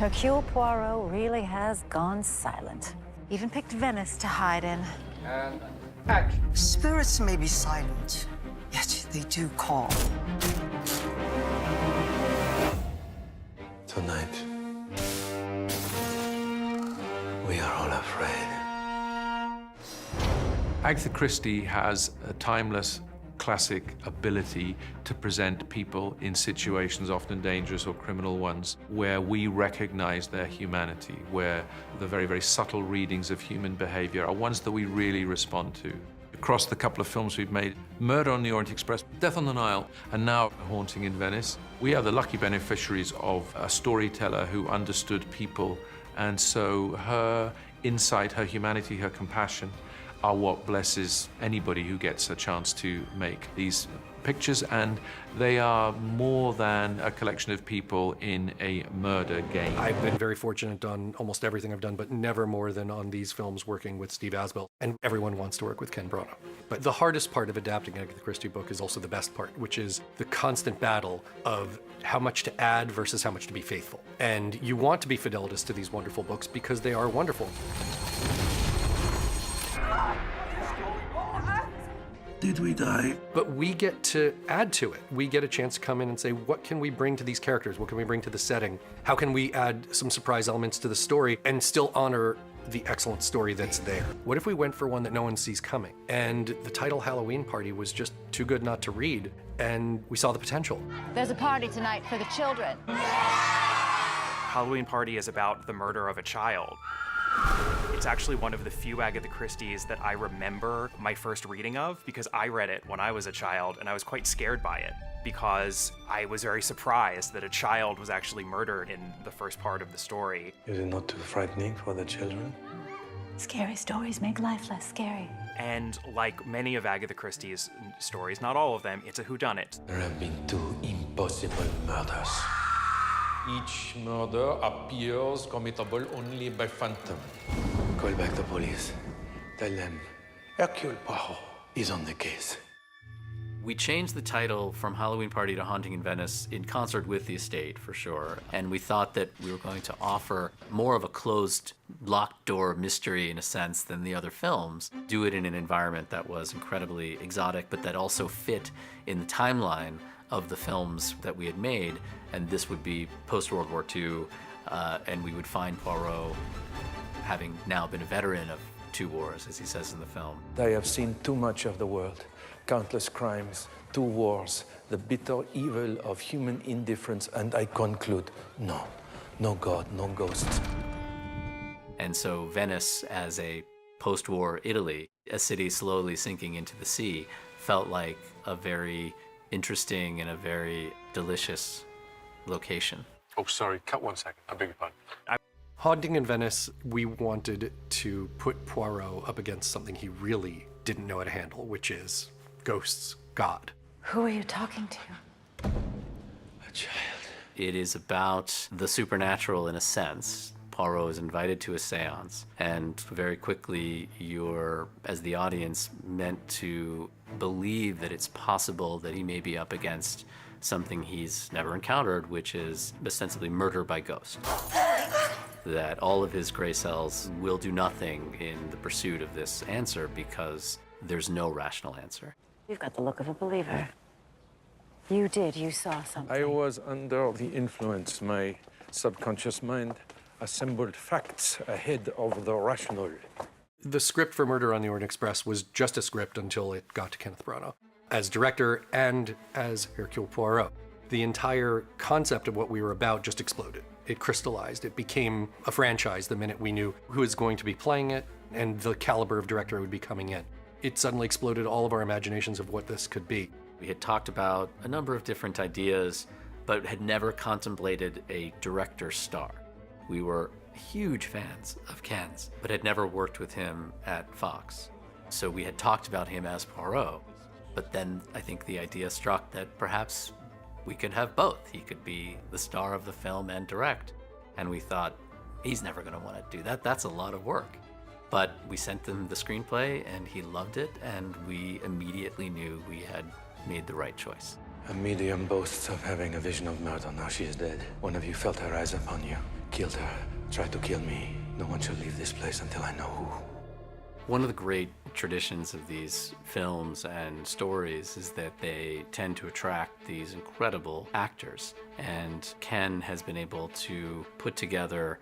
Hercule Poirot really has gone silent. Even picked Venice to hide in. And action. Spirits may be silent, yet they do call. Tonight, we are all afraid. Agatha Christie has a timeless, classic ability to present people in situations, often dangerous or criminal ones, where we recognize their humanity, where the very, very subtle readings of human behavior are ones that we really respond to. Across the couple of films we've made, Murder on the Orient Express, Death on the Nile, and now Haunting in Venice, we are the lucky beneficiaries of a storyteller who understood people, and so her insight, her humanity, her compassion are what blesses anybody who gets a chance to make these pictures, and they are more than a collection of people in a murder game. I've been very fortunate on almost everything I've done, but never more than on these films working with Steve Asbell, and everyone wants to work with Ken Branagh. But the hardest part of adapting an Agatha Christie book is also the best part, which is the constant battle of how much to add versus how much to be faithful. And you want to be fidelitous to these wonderful books because they are wonderful. Did we die? But we get to add to it. We get a chance to come in and say, what can we bring to these characters? What can we bring to the setting? How can we add some surprise elements to the story and still honor the excellent story that's there? What if we went for one that no one sees coming? And the title Halloween Party was just too good not to read, and we saw the potential. There's a party tonight for the children. Halloween Party is about the murder of a child. It's actually one of the few Agatha Christie's that I remember my first reading of, because I read it when I was a child and I was quite scared by it, because I was very surprised that a child was actually murdered in the first part of the story. Is it not too frightening for the children? Scary stories make life less scary. And like many of Agatha Christie's stories, not all of them, it's a whodunit. There have been 2 impossible murders. Each murder appears committable only by phantom. Call back the police. Tell them Hercule Poirot is on the case. We changed the title from Halloween Party to Haunting in Venice in concert with the estate, for sure. And we thought that we were going to offer more of a closed, locked door mystery, in a sense, than the other films. Do it in an environment that was incredibly exotic, but that also fit in the timeline of the films that we had made. And this would be post-World War II, and we would find Poirot, having now been a veteran of 2 wars, as he says in the film. I have seen too much of the world. Countless crimes, 2 wars, the bitter evil of human indifference, and I conclude, no, no God, no ghosts. And so Venice, as a post-war Italy, a city slowly sinking into the sea, felt like a very interesting and a very delicious location. Oh, sorry, cut 1 second. I beg your pardon. Haunting in Venice, we wanted to put Poirot up against something he really didn't know how to handle, which is ghosts, God. Who are you talking to? A child. It is about the supernatural in a sense. Poirot is invited to a seance, and very quickly you're, as the audience, meant to believe that it's possible that he may be up against something he's never encountered, which is ostensibly murder by ghost. That all of his gray cells will do nothing in the pursuit of this answer because there's no rational answer. You've got the look of a believer. You saw something. I was under the influence. My subconscious mind assembled facts ahead of the rational. The script for Murder on the Orient Express was just a script until it got to Kenneth Branagh, as director and as Hercule Poirot. The entire concept of what we were about just exploded. It crystallized. It became a franchise the minute we knew who was going to be playing it and the caliber of director who would be coming in. It suddenly exploded all of our imaginations of what this could be. We had talked about a number of different ideas, but had never contemplated a director star. We were huge fans of Ken's, but had never worked with him at Fox. So we had talked about him as Poirot, but then I think the idea struck that perhaps we could have both. He could be the star of the film and direct. And we thought, he's never gonna wanna do that. That's a lot of work. But we sent him the screenplay and he loved it, and we immediately knew we had made the right choice. A medium boasts of having a vision of murder. Now she is dead. One of you felt her eyes upon you, killed her, tried to kill me. No one shall leave this place until I know who. One of the great traditions of these films and stories is that they tend to attract these incredible actors. And Ken has been able to put together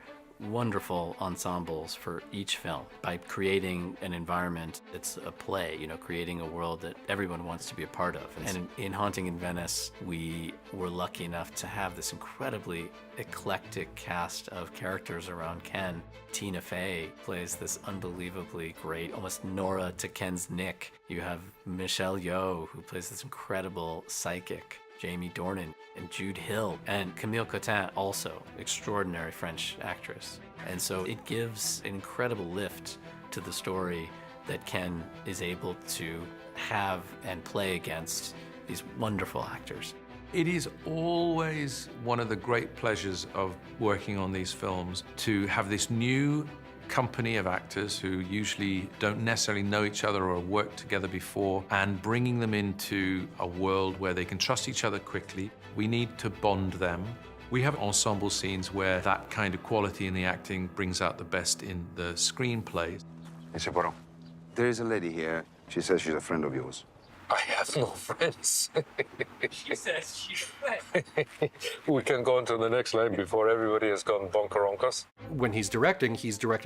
wonderful ensembles for each film by creating an environment that's a play, you know, creating a world that everyone wants to be a part of. And in Haunting in Venice, we were lucky enough to have this incredibly eclectic cast of characters around Ken. Tina Fey plays this unbelievably great, almost Nora to Ken's Nick. You have Michelle Yeoh, who plays this incredible psychic. Jamie Dornan and Jude Hill, and Camille Cotin, also extraordinary French actress. And so it gives an incredible lift to the story that Ken is able to have and play against these wonderful actors. It is always one of the great pleasures of working on these films to have this new company of actors who usually don't necessarily know each other or worked together before, and bringing them into a world where they can trust each other quickly. We need to bond them. We have ensemble scenes where that kind of quality in the acting brings out the best in the screenplay. Esse, there is a lady here. She says she's a friend of yours. I have no friends. She says she's a friend. We can go into the next line before everybody has gone bonkeronkos. When he's directing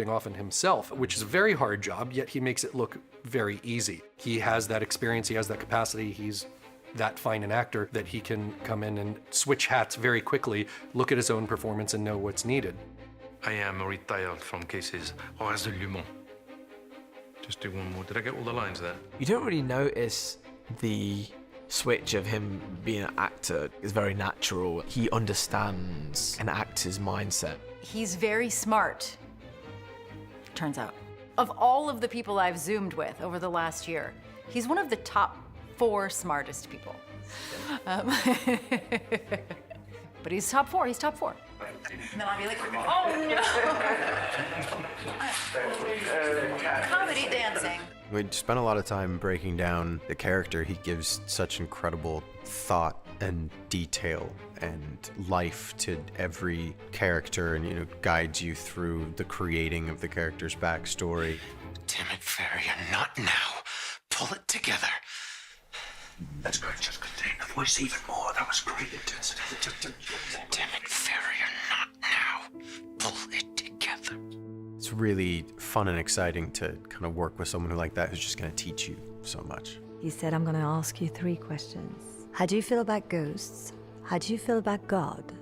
often himself, which is a very hard job, yet he makes it look very easy. He has that experience, he has that capacity, he's that fine an actor that he can come in and switch hats very quickly, look at his own performance and know what's needed. I am retired from cases horaires de Le Mans. Just do one more. Did I get all the lines there? You don't really notice the switch of him being an actor. Is very natural. He understands an actor's mindset. He's very smart, turns out. Of all of the people I've Zoomed with over the last year, he's one of the top 4 smartest people. But he's top 4, he's top 4. And then I'll be like, oh no! Comedy dancing. We spent a lot of time breaking down the character. He gives such incredible thought and detail and life to every character, and, you know, guides you through the creating of the character's backstory. Damn it, Farrier, not now. Pull it together. That's good. Just contain the voice even more. That was great intensity. Damn it, Farrier, not now. Pull it together. It's really fun and exciting to kind of work with someone like that who's just going to teach you so much. He said, I'm going to ask you 3 questions. How do you feel about ghosts? How do you feel about God?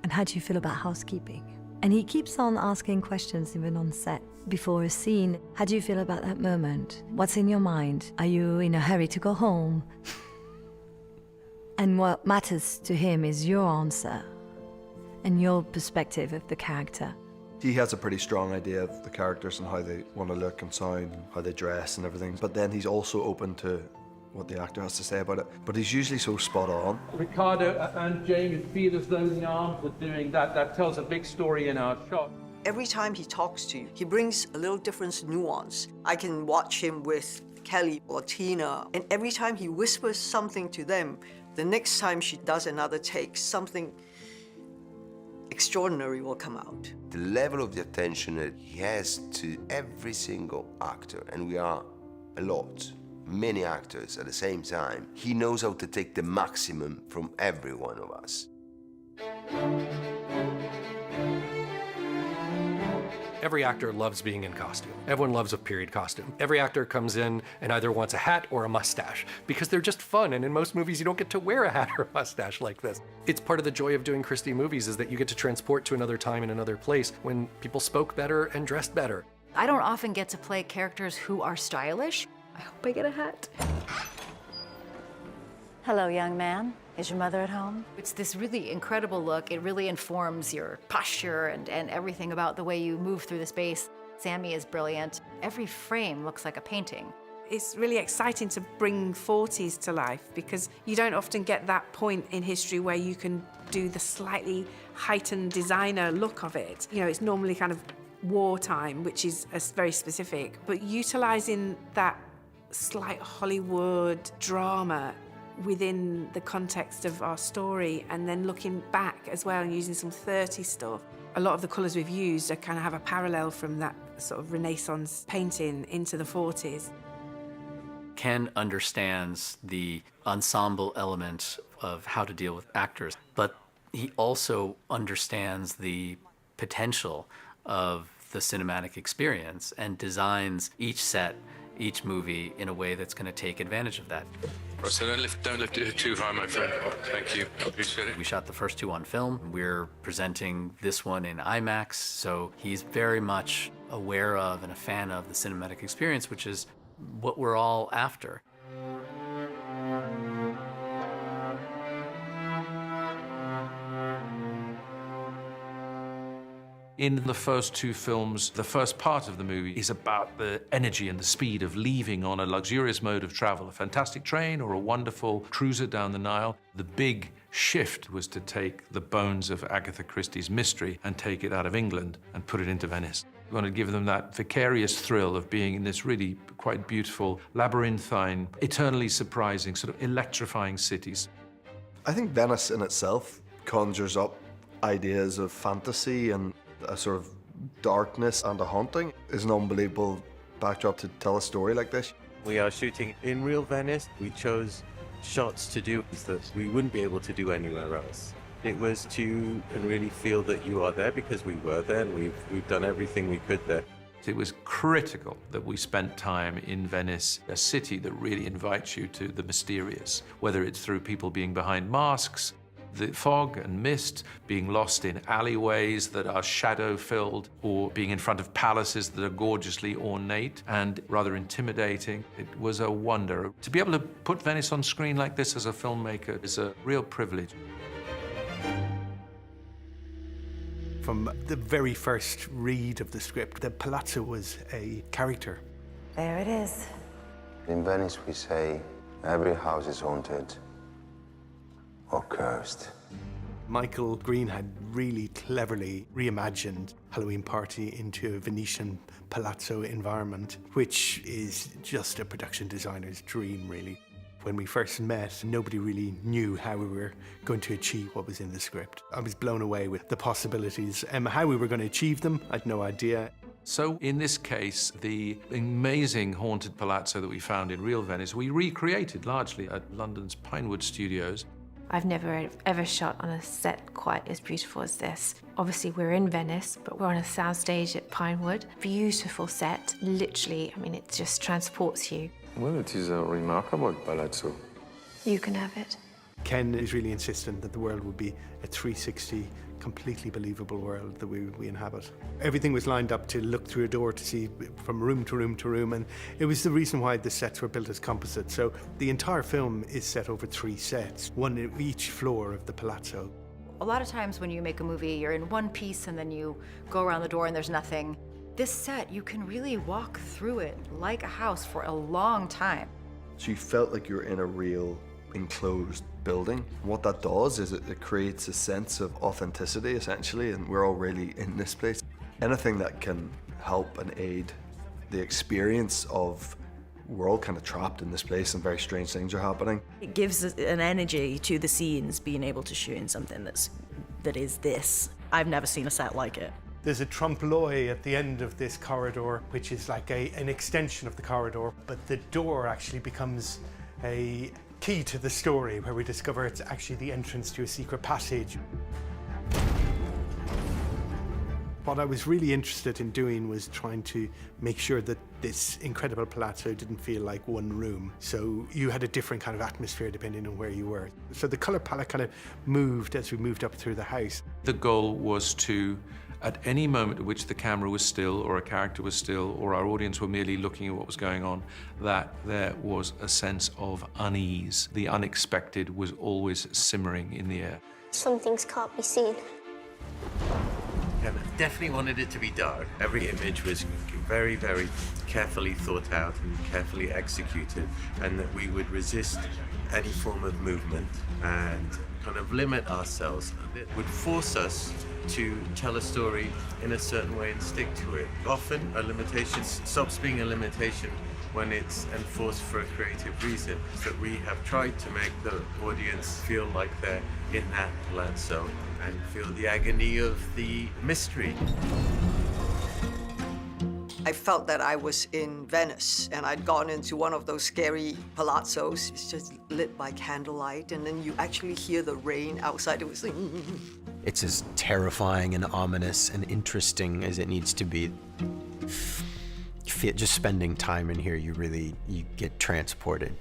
And how do you feel about housekeeping? And he keeps on asking questions even on set. Before a scene, how do you feel about that moment? What's in your mind? Are you in a hurry to go home? And what matters to him is your answer and your perspective of the character. He has a pretty strong idea of the characters and how they want to look and sound, how they dress and everything. But then he's also open to what the actor has to say about it. But he's usually so spot on. Ricardo and Jamie feel as though the arms are doing that. That tells a big story in our shot. Every time he talks to you, he brings a little different nuance. I can watch him with Kelly or Tina, and every time he whispers something to them, the next time she does another take, something extraordinary will come out. The level of the attention that he has to every single actor, and we are a lot, many actors at the same time, he knows how to take the maximum from every one of us. Every actor loves being in costume. Everyone loves a period costume. Every actor comes in and either wants a hat or a mustache because they're just fun, and in most movies you don't get to wear a hat or a mustache like this. It's part of the joy of doing Christie movies is that you get to transport to another time and another place when people spoke better and dressed better. I don't often get to play characters who are stylish. I hope I get a hat. Hello, young man. Is your mother at home? It's this really incredible look. It really informs your posture and everything about the way you move through the space. Sammy is brilliant. Every frame looks like a painting. It's really exciting to bring 40s to life because you don't often get that point in history where you can do the slightly heightened designer look of it. You know, it's normally kind of wartime, which is very specific, but utilizing that slight Hollywood drama within the context of our story, and then looking back as well and using some 30s stuff. A lot of the colours we've used are kind of have a parallel from that sort of Renaissance painting into the 40s. Ken understands the ensemble element of how to deal with actors, but he also understands the potential of the cinematic experience and designs each set, each movie in a way that's going to take advantage of that. So don't lift it too high, my friend. Thank you. Appreciate it. We shot the first two on film. We're presenting this one in IMAX, so he's very much aware of and a fan of the cinematic experience, which is what we're all after. In the first two films, the first part of the movie is about the energy and the speed of leaving on a luxurious mode of travel, a fantastic train or a wonderful cruiser down the Nile. The big shift was to take the bones of Agatha Christie's mystery and take it out of England and put it into Venice. We wanted to give them that vicarious thrill of being in this really quite beautiful, labyrinthine, eternally surprising, sort of electrifying cities. I think Venice in itself conjures up ideas of fantasy and a sort of darkness and a haunting. Is an unbelievable backdrop to tell a story like this. We are shooting in real Venice. We chose shots to do that we wouldn't be able to do anywhere else. It was to really feel that you are there because we were there and we've done everything we could there. It was critical that we spent time in Venice, a city that really invites you to the mysterious, whether it's through people being behind masks, the fog and mist, being lost in alleyways that are shadow-filled, or being in front of palaces that are gorgeously ornate and rather intimidating. It was a wonder. To be able to put Venice on screen like this as a filmmaker is a real privilege. From the very first read of the script, the palazzo was a character. There it is. In Venice, we say every house is haunted or cursed. Michael Green had really cleverly reimagined Halloween Party into a Venetian palazzo environment, which is just a production designer's dream, really. When we first met, nobody really knew how we were going to achieve what was in the script. I was blown away with the possibilities. How we were going to achieve them, I had no idea. So in this case, the amazing haunted palazzo that we found in real Venice, we recreated largely at London's Pinewood Studios. I've never ever shot on a set quite as beautiful as this. Obviously we're in Venice, but we're on a soundstage at Pinewood. Beautiful set, literally, I mean, it just transports you. Well, it is a remarkable palazzo. You can have it. Ken is really insistent that the world would be a 360, completely believable world that we inhabit. Everything was lined up to look through a door to see from room to room to room, and it was the reason why the sets were built as composite. So the entire film is set over 3 sets, one in each floor of the palazzo. A lot of times when you make a movie, you're in one piece and then you go around the door and there's nothing. This set, you can really walk through it like a house for a long time. So you felt like you were in a real enclosed building. What that does is it creates a sense of authenticity, essentially, and we're all really in this place. Anything that can help and aid the experience of we're all kind of trapped in this place and very strange things are happening. It gives an energy to the scenes, being able to shoot in something that is this. I've never seen a set like it. There's a trompe-l'oeil at the end of this corridor, which is like an extension of the corridor, but the door actually becomes a key to the story, where we discover it's actually the entrance to a secret passage. What I was really interested in doing was trying to make sure that this incredible palazzo didn't feel like one room. So you had a different kind of atmosphere depending on where you were. So the color palette kind of moved as we moved up through the house. The goal was to, at any moment at which the camera was still, or a character was still, or our audience were merely looking at what was going on, that there was a sense of unease. The unexpected was always simmering in the air. Some things can't be seen. I definitely wanted it to be dark. Every image was very, very carefully thought out and carefully executed, and that we would resist any form of movement and kind of limit ourselves. It would force us to tell a story in a certain way and stick to it. Often a limitation stops being a limitation when it's enforced for a creative reason, is that we have tried to make the audience feel like they're in that palazzo and feel the agony of the mystery. I felt that I was in Venice, and I'd gone into one of those scary palazzos. It's just lit by candlelight, and then you actually hear the rain outside. It was like... It's as terrifying and ominous and interesting as it needs to be. Just spending time in here, you get transported.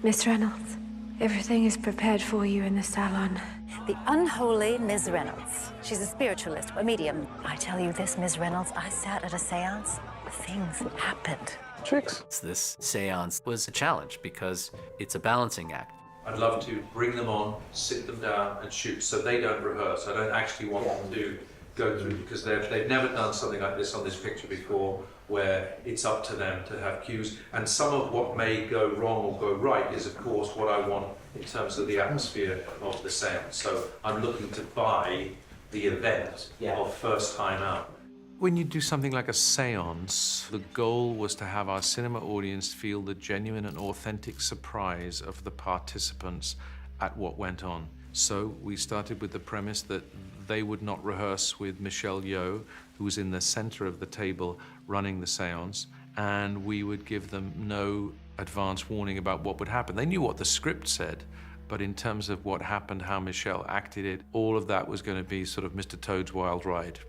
Miss Reynolds, everything is prepared for you in the salon. The unholy Ms. Reynolds. She's a spiritualist, a medium. I tell you this, Ms. Reynolds, I sat at a seance. Things happened. Tricks. This seance was a challenge because it's a balancing act. I'd love to bring them on, sit them down and shoot so they don't rehearse. I don't actually want them to go through because they've never done something like this on this picture before where it's up to them to have cues. And some of what may go wrong or go right is, of course, what I want in terms of the atmosphere of the seance. So I'm looking to buy the event of first time out. When you do something like a seance, the goal was to have our cinema audience feel the genuine and authentic surprise of the participants at what went on. So we started with the premise that they would not rehearse with Michelle Yeoh, who was in the center of the table running the seance, and we would give them no advance warning about what would happen. They knew what the script said, but in terms of what happened, how Michelle acted it, all of that was going to be sort of Mr. Toad's Wild Ride.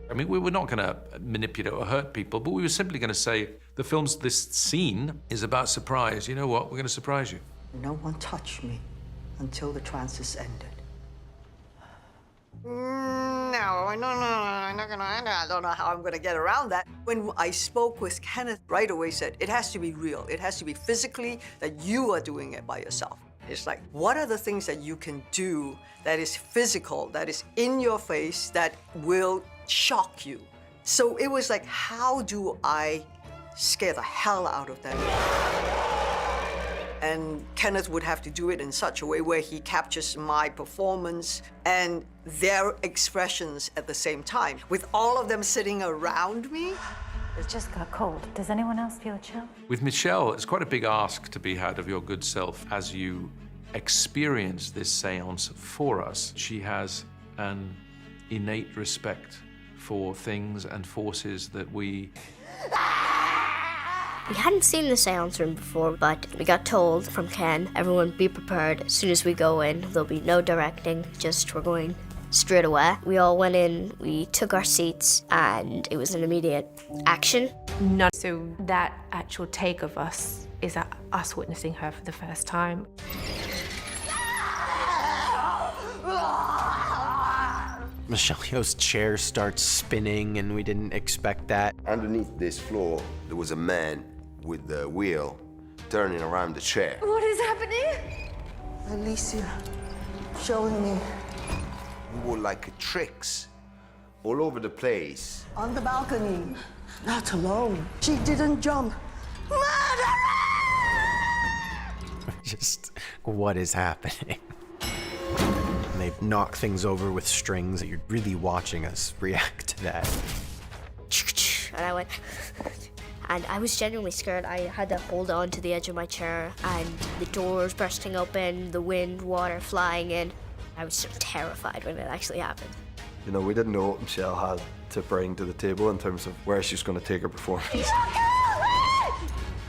I mean, we were not going to manipulate or hurt people, but we were simply going to say, this scene is about surprise. You know what? We're going to surprise you. No one touched me until the trances ended. No, I'm not gonna, I don't know how I'm gonna get around that. When I spoke with Kenneth, right away said, it has to be real. It has to be physically that you are doing it by yourself. It's like, what are the things that you can do that is physical, that is in your face, that will shock you? So it was like, how do I scare the hell out of them? And Kenneth would have to do it in such a way where he captures my performance and their expressions at the same time. With all of them sitting around me. It just got cold. Does anyone else feel a chill? With Michelle, it's quite a big ask to be had of your good self as you experience this seance for us. She has an innate respect for things and forces that we... We hadn't seen the seance room before, but we got told from Ken, everyone be prepared. As soon as we go in, there'll be no directing, just we're going straight away. We all went in, we took our seats, and it was an immediate action. So that actual take of us is us witnessing her for the first time. Michelle Yeoh's chair starts spinning, and we didn't expect that. Underneath this floor, there was a man with the wheel turning around the chair. What is happening? Alicia, showing me. We were like tricks all over the place. On the balcony, not alone. She didn't jump. Just, what is happening? And they knock things over with strings that you're really watching us react to that. And I went, and I was genuinely scared. I had to hold on to the edge of my chair, and the doors bursting open, the wind, water flying in. I was so terrified when it actually happened. You know, we didn't know what Michelle had to bring to the table in terms of where she was going to take her performance.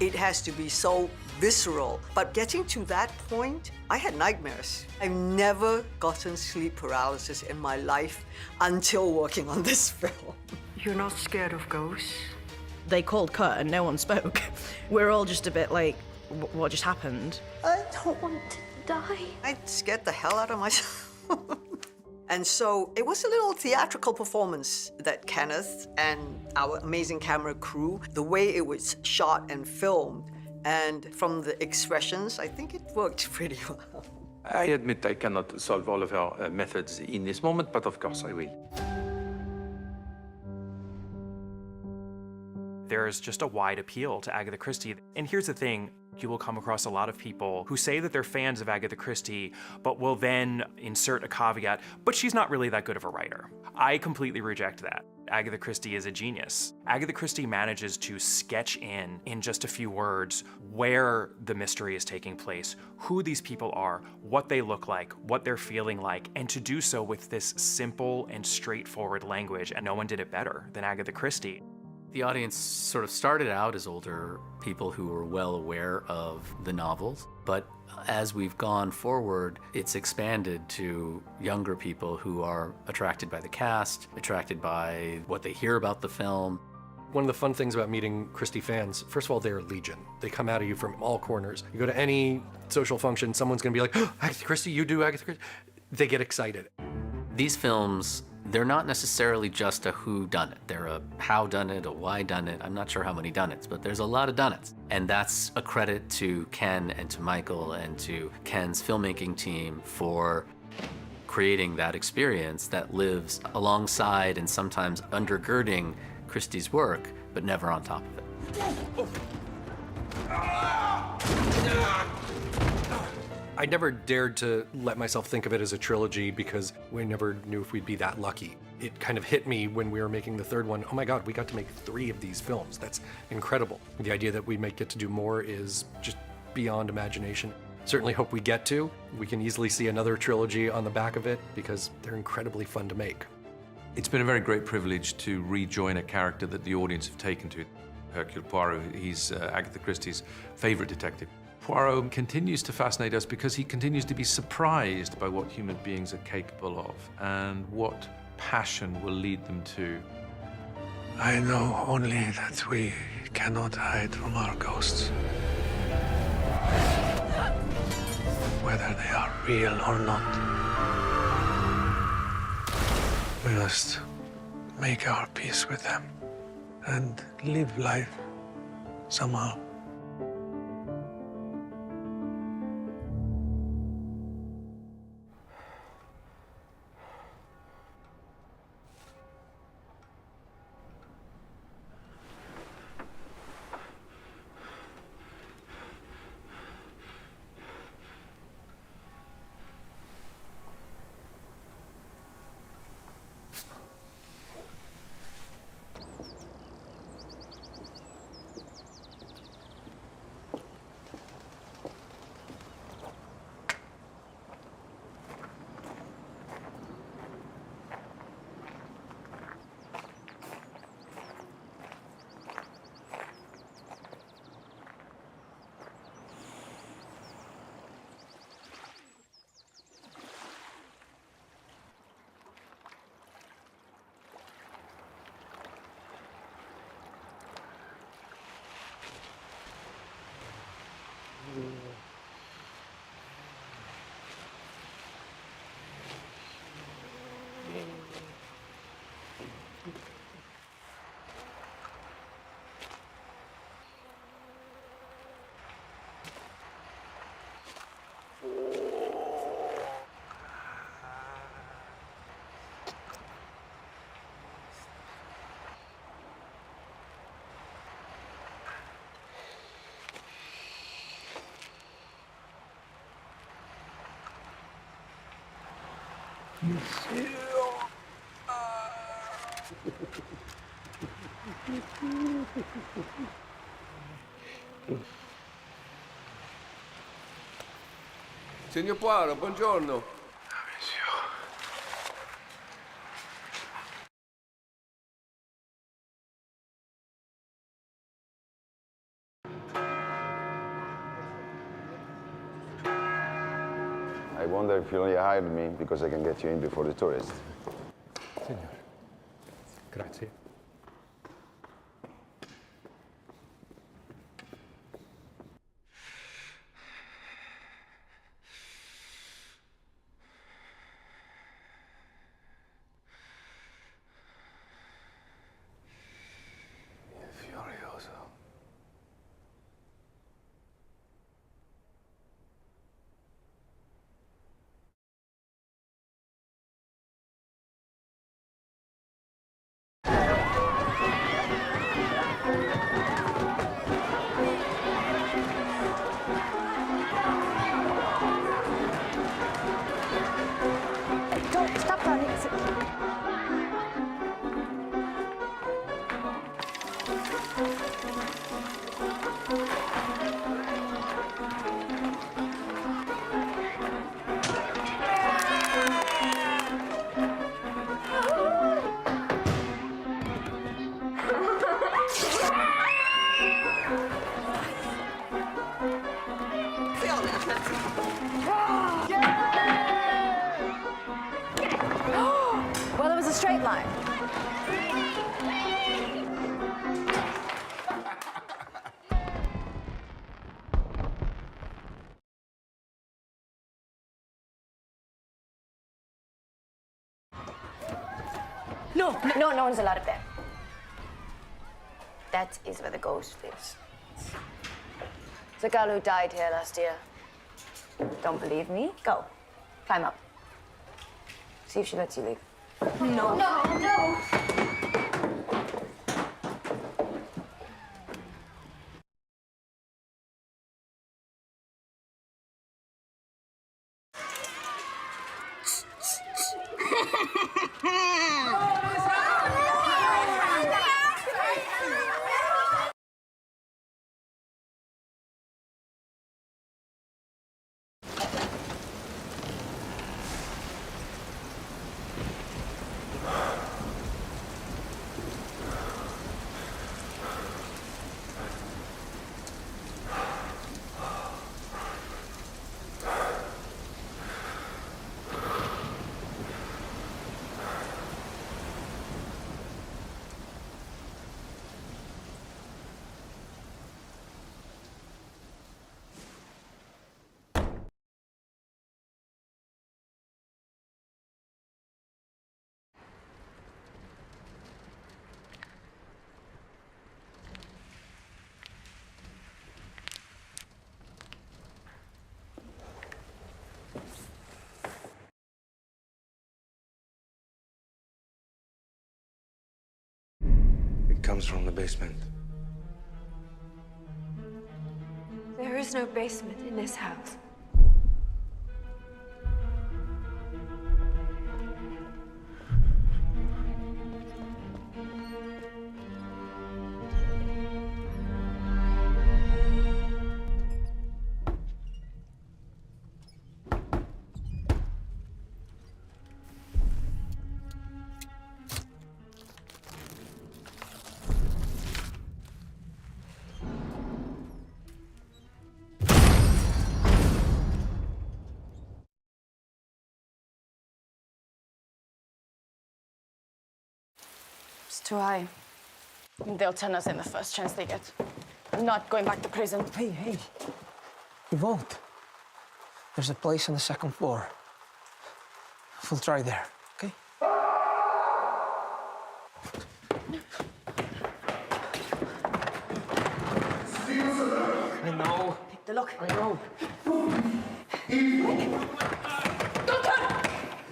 It has to be so visceral. But getting to that point, I had nightmares. I've never gotten sleep paralysis in my life until working on this film. You're not scared of ghosts? They called cut and no one spoke. We're all just a bit like, what just happened? I don't want to die. I scared the hell out of myself. And so it was a little theatrical performance that Kenneth and our amazing camera crew, the way it was shot and filmed, and from the expressions, I think it worked pretty well. I admit I cannot solve all of our methods in this moment, but of course I will. there's just a wide appeal to Agatha Christie. And here's the thing, you will come across a lot of people who say that they're fans of Agatha Christie, but will then insert a caveat, but she's not really that good of a writer. I completely reject that. Agatha Christie is a genius. Agatha Christie manages to sketch in just a few words where the mystery is taking place, who these people are, what they look like, what they're feeling like, and to do so with this simple and straightforward language, and no one did it better than Agatha Christie. The audience sort of started out as older people who were well aware of the novels, but as we've gone forward, it's expanded to younger people who are attracted by the cast, attracted by what they hear about the film. One of the fun things about meeting Christie fans, first of all, they're legion. They come out of you from all corners. You go to any social function, someone's gonna be like, oh, Agatha Christie, you do Agatha Christie? They get excited. These films, they're not necessarily just a who done it. They're a how done it, a why done it. I'm not sure how many done it's, but there's a lot of done it's. And that's a credit to Ken and to Michael and to Ken's filmmaking team for creating that experience that lives alongside and sometimes undergirding Christie's work, but never on top of it. I never dared to let myself think of it as a trilogy because we never knew if we'd be that lucky. It kind of hit me when we were making the third one. Oh my God, we got to make 3 of these films. That's incredible. The idea that we might get to do more is just beyond imagination. Certainly hope we get to. We can easily see another trilogy on the back of it because they're incredibly fun to make. It's been a very great privilege to rejoin a character that the audience have taken to. Hercule Poirot, he's Agatha Christie's favorite detective. Poirot continues to fascinate us because he continues to be surprised by what human beings are capable of and what passion will lead them to. I know only that we cannot hide from our ghosts. Whether they are real or not. We must make our peace with them and live life somehow. Signor Poirot, buongiorno. I wonder if you only hired me because I can get you in before the tourists. Signore, grazie. No, No one's allowed up there. That is where the ghost lives. It's a girl who died here last year. Don't believe me? Go. Climb up. See if she lets you leave. No. No. It comes from the basement. There is no basement in this house. It's too high. They'll turn us in the first chance they get. I'm not going back to prison. Hey. You won't. There's a place on the second floor. We'll try there, okay? I know. Take the look. I know. Don't turn!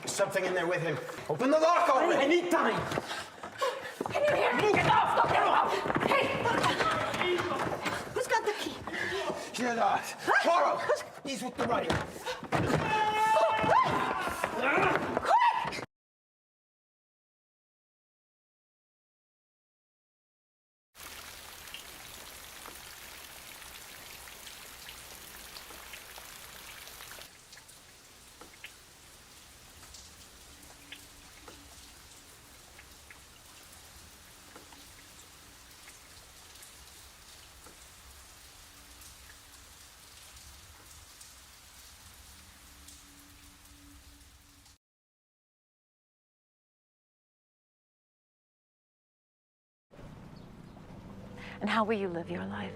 There's something in there with him. Open the lock already. I need time. Can you hear me? Get off! Stop! Get off! Hey! Who's got the key? Borrow. He's with the rider. And how will you live your life?